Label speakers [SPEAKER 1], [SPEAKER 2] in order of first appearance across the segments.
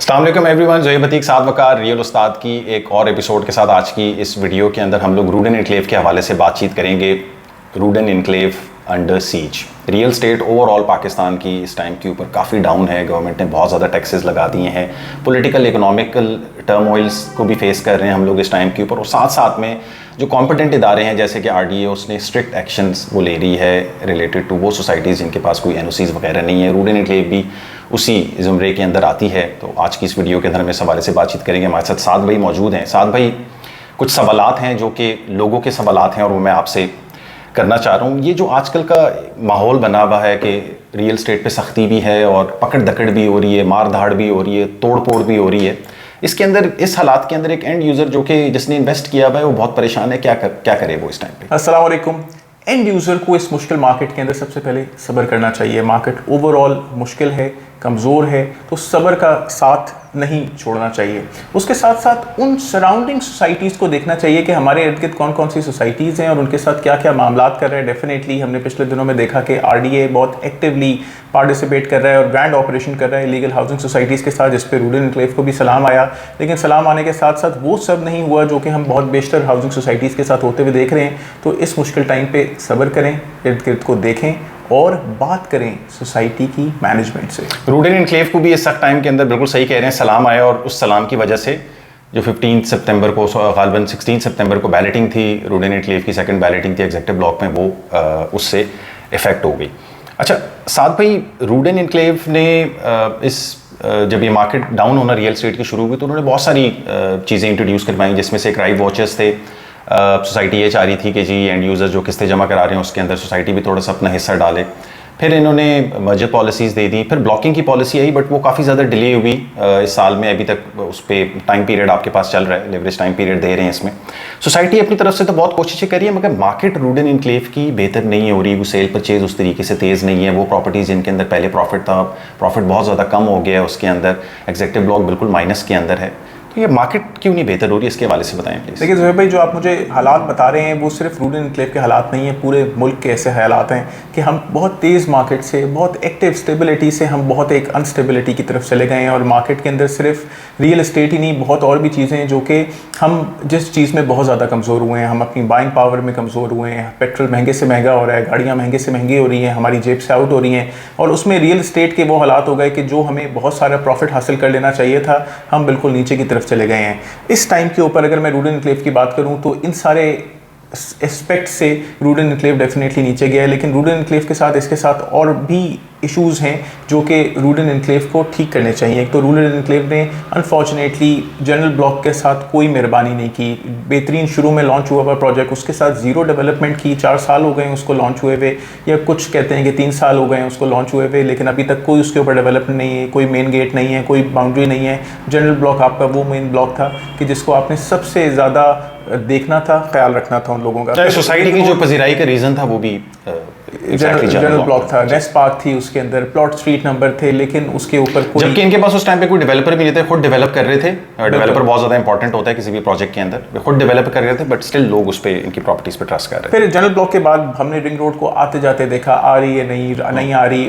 [SPEAKER 1] अस्सलाम वालेकुम एवरीवन, ज़ोहैब अतीक साद वकार रियल उस्ताद की एक और एपिसोड के साथ आज की इस वीडियो के अंदर हम लोग रूडन इनक्लेव के हवाले से बातचीत करेंगे। रूडन enclave under siege. Real estate overall Pakistan की इस टाइम के ऊपर काफ़ी डाउन है। गवर्नमेंट ने बहुत ज़्यादा टैक्सेस लगा दिए हैं। पॉलिटिकल इकोनॉमिकल टर्मोइल्स को भी फेस कर रहे हैं हम लोग इस टाइम के ऊपर, और साथ साथ में जो कॉम्पिटेंट इदारे हैं जैसे कि RDA, उसने स्ट्रिक्ट एक्शंस वो ले रही है रिलेटेड टू वो सोसाइटीज़ जिनके पास कोई NOCs वगैरह नहीं है। रूडन इनक्लेव भी उसी ज़ुमरे के अंदर आती है। तो आज की इस वीडियो के अंदर हम इस हवाले से बातचीत करेंगे। हमारे साथ साद भाई मौजूद हैं। साद भाई, कुछ सवालात हैं जो कि लोगों के सवालात हैं और वो मैं आपसे करना चाह रहा हूँ। ये जो आजकल का माहौल बना हुआ है कि रियल स्टेट पे सख्ती भी है और पकड़ दकड़ भी हो रही है, मार धाड़ भी हो रही है, तोड़ फोड़ भी हो रही है, इसके अंदर इस हालात के अंदर एक एंड यूज़र जो कि जिसने इन्वेस्ट किया हुआ है वो बहुत परेशान है। क्या करे वो इस टाइम पे?
[SPEAKER 2] अस्सलाम वालेकुम। एंड यूज़र को इस मुश्किल मार्केट के अंदर सबसे पहले सब्र करना चाहिए। मार्केट ओवरऑल मुश्किल है, कमज़ोर है, तो सब्र का साथ नहीं छोड़ना चाहिए। उसके साथ साथ उन सराउंडिंग सोसाइटीज़ को देखना चाहिए कि हमारे इर्द गिर्द कौन कौन सी सोसाइटीज़ हैं और उनके साथ क्या क्या मामलात कर रहे हैं। डेफिनेटली हमने पिछले दिनों में देखा कि RDA बहुत एक्टिवली पार्टिसिपेट कर रहा है और ग्रैंड ऑपरेशन कर रहा है लीगल हाउसिंग सोसाइटीज़ के साथ, जिस पे रूडन इनक्लेव को भी सलाम आया। लेकिन सलाम आने के साथ साथ वो सब नहीं हुआ जो कि हम बहुत बेशतर हाउसिंग सोसाइटीज़ के साथ होते हुए देख रहे हैं। तो इस मुश्किल टाइम पे सब्र करें, इर्द गिर्द को देखें और बात करें सोसाइटी की मैनेजमेंट से।
[SPEAKER 1] रूडन इनक्लेव को भी इस सख्त टाइम के अंदर बिल्कुल सही कह रहे हैं, सलाम आया, और उस सलाम की वजह से जो 15 सितंबर को, गालिबन 16 सितंबर को बैलेटिंग थी, रूडन इनक्लेव की सेकंड बैलेटिंग थी एग्जेक्टिव ब्लॉक में, वो उससे इफेक्ट हो गई। अच्छा साद भाई, रूडन इनक्लेव ने जब ये मार्केट डाउन होना रियल स्टेट की शुरू हुई तो उन्होंने बहुत सारी चीज़ें इंट्रोड्यूस करवाई, जिसमें से क्राइम वॉचर्स थे। सोसाइटी ये चाह रही थी कि जी एंड यूज़र जो किस्तें जमा करा रहे हैं उसके अंदर सोसाइटी भी थोड़ा सा अपना हिस्सा डाले। फिर इन्होंने मर्जर पॉलिसीज़ दे दी, फिर ब्लॉकिंग की पॉलिसी आई, बट वो काफ़ी ज़्यादा डिले हुई इस साल में। अभी तक उस पर टाइम पीरियड आपके पास चल रहा है, लेवरेज टाइम पीरियड दे रहे हैं इसमें। सोसाइटी अपनी तरफ से तो बहुत कोशिशें करी है, मगर मार्केट रूडन इनक्लेव की बेहतर नहीं हो रही। वो सेल परचेज उस तरीके से तेज़ नहीं है। वो प्रॉपर्टीज़ जिनके अंदर पहले प्रॉफिट था, प्रॉफिट बहुत ज़्यादा कम हो गया है उसके अंदर। एग्जेक्टिव ब्लॉक बिल्कुल माइनस के अंदर है। तो ये मार्केट क्यों नहीं बेहतर हो रही है, इसके हवाले से बताएं प्लीज़।
[SPEAKER 2] देखिए ज़ोहैब भाई, जो आप मुझे हालात बता रहे हैं वो सिर्फ रूडन इनक्लेव के हालात नहीं है, पूरे मुल्क के ऐसे हालात हैं कि हम बहुत तेज़ मार्केट से, बहुत एक्टिव स्टेबिलिटी से हम बहुत एक अनस्टेबिलिटी की तरफ चले गए हैं। और मार्केट के अंदर सिर्फ रियल एस्टेट ही नहीं, बहुत और भी चीज़ें हैं जो कि हम जिस चीज़ में बहुत ज़्यादा कमज़ोर हुए हैं, हम अपनी बाइंग पावर में कमज़ोर हुए हैं। पेट्रोल महंगे से महंगा हो रहा है, गाड़ियाँ महंगे से महंगी हो रही हैं, हमारी जेब से आउट हो रही हैं, और उसमें रियल एस्टेट के वो हालात हो गए कि जो हमें बहुत सारा प्रॉफिट हासिल कर लेना चाहिए था, हम बिल्कुल नीचे की तरफ चले गए हैं। इस टाइम के ऊपर अगर मैं रूडन इनक्लेव की बात करूं तो इन सारे एस्पेक्ट से रूडन इनक्लेव डेफिनेटली नीचे गया है। लेकिन रूडन इनक्लेव के साथ इसके साथ और भी इश्यूज़ हैं जो कि रूडन इनक्लेव को ठीक करने चाहिए। एक तो रूडन इनक्लेव ने अनफॉर्चुनेटली जनरल ब्लॉक के साथ कोई मेहरबानी नहीं की। बेहतरीन शुरू में लॉन्च हुआ हुआ प्रोजेक्ट, उसके साथ ज़ीरो डेवलपमेंट की। 4 साल हो गए उसको लॉन्च हुए हुए, या कुछ कहते हैं कि 3 साल हो गए हैं उसको लॉन्च हुए हुए, लेकिन अभी तक कोई उसके ऊपर डेवलपमेंट नहीं है, कोई मेन गेट नहीं है, कोई बाउंड्री नहीं है। जनरल ब्लॉक आपका वो मेन ब्लॉक था कि जिसको आपने सबसे ज़्यादा देखना था, ख्याल रखना था उन लोगों का।
[SPEAKER 1] सोसाइटी की जो पजीराई का रीज़न था वो भी
[SPEAKER 2] जनरल ब्लॉक था। नेस्ट पार्क थी, उसके अंदर प्लॉट स्ट्रीट नंबर थे, लेकिन उसके ऊपर
[SPEAKER 1] जबकि इनके पास उस टाइम पे कोई डेवलपर भी नहीं थे, खुद डेवलप कर रहे थे। डेवलपर बहुत ज़्यादा इंपॉर्टेंट होता है किसी भी प्रोजेक्ट के अंदर, खुद डेवलप कर रहे थे, बट स्टिल लोग उस पर इनकी प्रॉपर्टीज़ पे ट्रस्ट कर रहे थे।
[SPEAKER 2] फिर जनरल ब्लॉक के बाद हमने रिंग रोड को आते जाते देखा, आ रही है नहीं आ रही,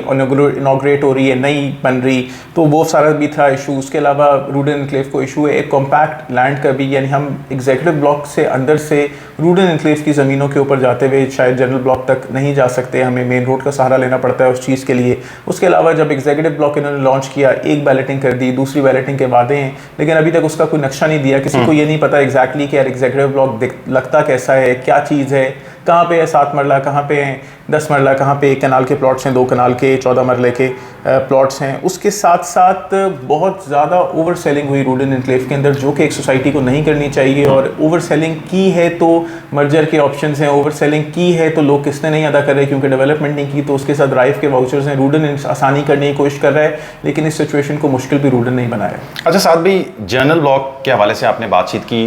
[SPEAKER 2] इनॉग्रेट हो रही है, नहीं बन रही, तो वो सारा भी था इशू। उसके अलावा रूडन इनक्लेव को इशू है एक कॉम्पैक्ट लैंड का भी, यानी हम एग्जीक्यूटिव ब्लॉक से अंदर से रूडन इनक्लेव की ज़मीनों के ऊपर जाते हुए शायद जनरल ब्लॉक तक नहीं जा सकते, हमें मेन रोड का सहारा लेना पड़ता है उस चीज़ के लिए। उसके अलावा जब एग्जीक्यूटिव ब्लॉक इन्होंने लॉन्च किया, एक बैलेटिंग कर दी, दूसरी बैलेटिंग के वादे हैं, लेकिन अभी तक उसका कोई नक्शा नहीं दिया। किसी को ये नहीं पता एग्जैक्टली कि यार एग्जीक्यूटिव ब्लॉक लगता कैसा है, क्या चीज़ है, कहाँ पे है 7 मरला, कहाँ पे है 10 मरला, कहाँ पे 1 कनाल के प्लॉट्स हैं, 2 कनाल के 14 मरले के प्लॉट्स हैं। उसके साथ साथ बहुत ज़्यादा ओवर सेलिंग हुई रूडन इनक्लेव के अंदर, जो कि एक सोसाइटी को नहीं करनी चाहिए। और ओवर सेलिंग की है तो मर्जर के ऑप्शंस हैं, ओवर सेलिंग की है तो लोग किस्तें नहीं अदा कर रहे क्योंकि डेवलपमेंट नहीं की, तो उसके साथ ड्राइव के वाउचर्स हैं। रूडन आसानी करने की कोशिश कर रहा है, लेकिन इस सिचुएशन को मुश्किल भी रूडन नहीं बनाया।
[SPEAKER 1] अच्छा साथ भी जनरल ब्लॉक के हवाले से आपने बातचीत की,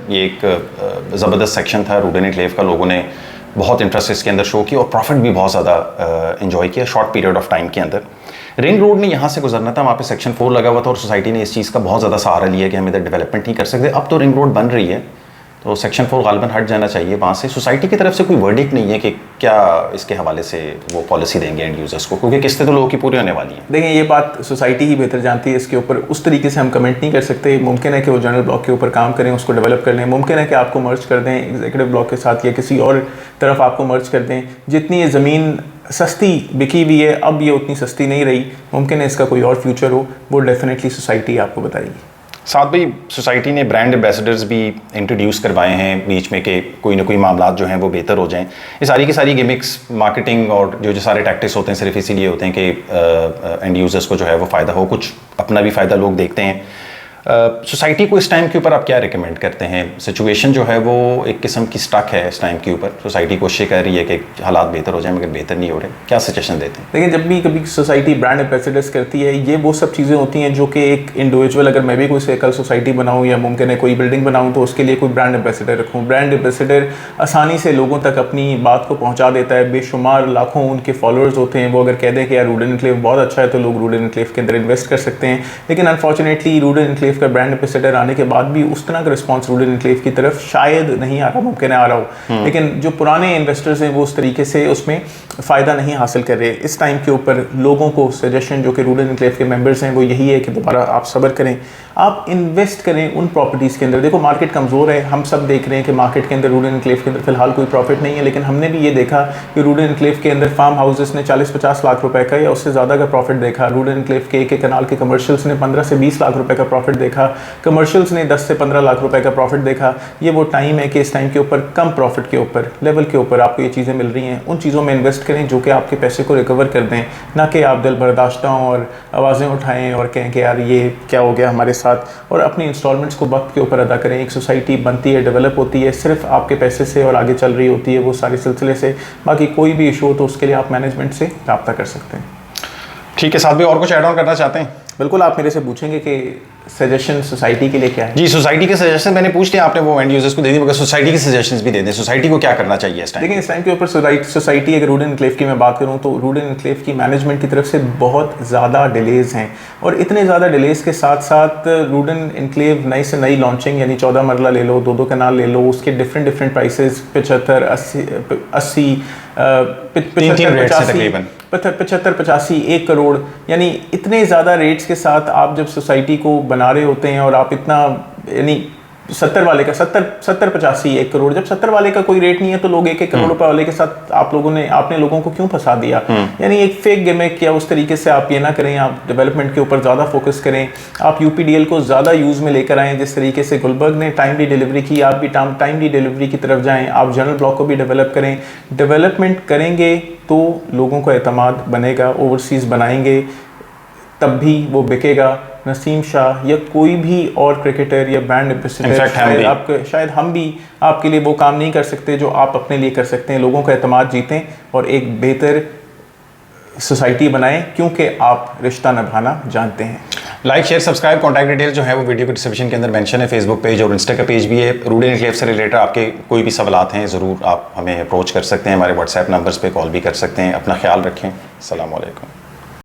[SPEAKER 1] ये एक ज़बरदस्त सेक्शन था रूडन इनक्लेव का, लोगों ने बहुत इंटरेस्ट इसके अंदर शो किया और प्रॉफिट भी बहुत ज़्यादा एंजॉय किया शॉर्ट पीरियड ऑफ टाइम के अंदर। रिंग रोड ने यहाँ से गुजरना था, वहाँ पे सेक्शन 4 लगा हुआ था और सोसाइटी ने इस चीज़ का बहुत ज़्यादा सहारा लिया कि हम इधर डेवलपमेंट नहीं कर सकते। अब तो रिंग रोड बन रही है, तो सेक्शन 4 गालिबन हट जाना चाहिए वहाँ से। सोसाइटी की तरफ से कोई वर्डिक्ट नहीं है कि क्या इसके हवाले से वो पॉलिसी देंगे एंड यूजर्स को, क्योंकि किस्तें तो लोगों की पूरी होने वाली हैं।
[SPEAKER 2] देखें, ये बात सोसाइटी ही बेहतर जानती है, इसके ऊपर उस तरीके से हम कमेंट नहीं कर सकते। मुमकिन है कि वो जनरल ब्लॉक के ऊपर काम करें, उसको डेवलप कर लें। मुमकिन है कि आपको मर्ज कर दें एग्जीक्यूटिव ब्लॉक के साथ या किसी और तरफ आपको मर्ज कर दें। जितनी ये ज़मीन सस्ती बिकी हुई है, अब ये उतनी सस्ती नहीं रही। मुमकिन है इसका कोई और फ्यूचर हो, वो डेफिनेटली सोसाइटी आपको बताएगी।
[SPEAKER 1] साथ भाई सोसाइटी ने ब्रांड एम्बेसडर्स भी इंट्रोड्यूस करवाए हैं बीच में कि कोई ना कोई मामला जो हैं वो बेहतर हो जाएं। ये सारी की सारी गिमिक्स, मार्केटिंग और जो सारे टैक्टिक्स होते हैं सिर्फ इसीलिए होते हैं कि एंड यूज़र्स को जो है वो फ़ायदा हो, कुछ अपना भी फ़ायदा लोग देखते हैं। सोसाइटी को इस टाइम के ऊपर आप क्या रिकमेंड करते हैं? सिचुएशन जो है वो एक किस्म की स्टक है इस टाइम के ऊपर, सोसाइटी कोशिश कर रही है कि हालात बेहतर हो जाए मगर बेहतर नहीं हो रहे, क्या सजेशन देते हैं?
[SPEAKER 2] लेकिन जब भी कभी सोसाइटी ब्रांड एम्बेसडर्स करती है, ये वो सब चीज़ें होती हैं जो कि एक इंडिविजुअल, अगर मैं भी कोई कल सोसाइटी बनाऊँ या मुमकिन है कोई बिल्डिंग बनाऊँ तो उसके लिए कोई ब्रांड एम्बेसडर रखूँ। ब्रांड एम्बेसडर आसानी से लोगों तक अपनी बात को पहुँचा देता है। बेशुमार लाखों उनके फॉलोअर्स होते हैं। वो अगर कह दें कि यार रूडन एनक्लेव बहुत अच्छा है तो लोग रूडन एनक्लेव के अंदर इन्वेस्ट कर सकते हैं। लेकिन अनफॉर्चुनेटली रूडन एनक्लेव का ब्रांड एम्बेसडर आने के बाद भी उस तरह का रिस्पांस रूडन एनक्लेव की तरफ शायद नहीं आ रहा, मुमकिन है आ रहा हो, लेकिन जो पुराने इन्वेस्टर्स हैं वो उस तरीके से उसमें फ़ायदा नहीं हासिल कर रहे। इस टाइम के ऊपर लोगों को सजेशन जो कि रूडन एनक्लेव के मेंबर्स हैं वो यही है कि दोबारा आप सब्र करें, आप इन्वेस्ट करें उन प्रॉपर्टीज़ के अंदर। देखो मार्केट कमज़ोर है, हम सब देख रहे हैं कि मार्केट के अंदर रूडन एनक्लेव के अंदर फिलहाल कोई प्रॉफिट नहीं है, लेकिन हमने भी ये देखा कि रूडन एनक्लेव के अंदर फार्म हाउसेस ने 40-50 लाख रुपए का या उससे ज़्यादा का प्रॉफिट देखा। रूडन एनक्लेव के एक कनाल के कमर्शियल्स ने 15 से 20 लाख रुपए का प्रॉफिट देखा। कमर्शियल्स ने 10 से 15 लाख रुपए का प्रॉफिट देखा। ये वो टाइम है कि इस टाइम के ऊपर कम प्रॉफिट के ऊपर लेवल के ऊपर आपको ये चीज़ें मिल रही हैं, उन चीज़ों में इन्वेस्ट करें जो कि आपके पैसे को रिकवर कर दें, ना कि आप दिल बर्दाश्ता हों और आवाज़ें उठाएं और कहें कि यार ये क्या हो गया हमारे साथ। और अपनी इंस्टॉलमेंट्स को वक्त के ऊपर अदा करें। एक सोसाइटी बनती है, डेवलप होती है सिर्फ आपके पैसे से और आगे चल रही होती है वो सारे सिलसिले से। बाकी कोई भी इशू हो तो उसके लिए आप मैनेजमेंट से रब्ता कर सकते हैं।
[SPEAKER 1] ठीक है, साथ में और कुछ ऐड ऑन करना चाहते हैं?
[SPEAKER 2] बिल्कुल, आप मेरे से पूछेंगे कि सजेशन सोसाइटी के लिए क्या है।
[SPEAKER 1] जी, सोसाइटी के सजेशन मैंने पूछ लिया, आपने वो एंड यूजर्स को दे दी, मगर सोसाइटी के सजेशंस भी दे दें। सोसाइटी को क्या करना चाहिए इस टाइम?
[SPEAKER 2] लेकिन इस टाइम के ऊपर सोसाइटी, अगर रूडन एनक्लेव की मैं बात करूं तो रूडन एनक्लेव की मैनेजमेंट की तरफ से बहुत ज़्यादा डिलेज़ हैं, और इतने ज़्यादा डिलेज़ के साथ साथ रूडन एनक्लेव नई से नई लॉन्चिंग, यानी 14 मरला ले लो, 2-2 कनाल ले लो, उसके डिफरेंट प्राइसेस 75, 80, 75-85, 1 करोड़, यानी इतने ज़्यादा रेट्स के साथ आप जब सोसाइटी को बना रहे होते हैं और आप इतना, यानी 70 वाले का 70-85, 1 करोड़, जब 70 वाले का कोई रेट नहीं है तो लोग 1-1 करोड़ रुपए वाले के साथ आपने लोगों को क्यों फंसा दिया? यानी एक फेक गिमिक या उस तरीके से आप ये ना करें। आप डेवलपमेंट के ऊपर ज़्यादा फोकस करें, आप यूपीडीएल को ज़्यादा यूज़ में लेकर आएँ। जिस तरीके से गुलबर्ग ने टाइमली डिलीवरी की, आप भी टाइमली डिलीवरी की तरफ जाएँ। आप जनरल ब्लॉक को भी डेवलप करें। डेवलपमेंट करेंगे तो लोगों को एतमाद बनेगा, ओवरसीज़ बनाएंगे तब भी वो बिकेगा। नसीम शाह या कोई भी और क्रिकेटर या ब्रांड एम्बेसडर, शायद हम भी आपके लिए वो काम नहीं कर सकते जो आप अपने लिए कर सकते हैं। लोगों का एतमाद जीतें और एक बेहतर सोसाइटी बनाएं, क्योंकि आप रिश्ता निभाना जानते हैं।
[SPEAKER 1] Like, share, subscribe. Contact detail जो है वो वीडियो के डिस्क्रिप्शन के अंदर मेंशन है। फेसबुक पेज और इंस्टा का पेज भी है। रूडन एनक्लेव से रिलेटेड आपके कोई भी सवालात हैं ज़रूर आप हमें अप्रोच कर सकते हैं। हमारे व्हाट्सएप नंबर्स पे कॉल भी कर सकते हैं। अपना ख्याल रखें। अस्सलाम वालेकुम।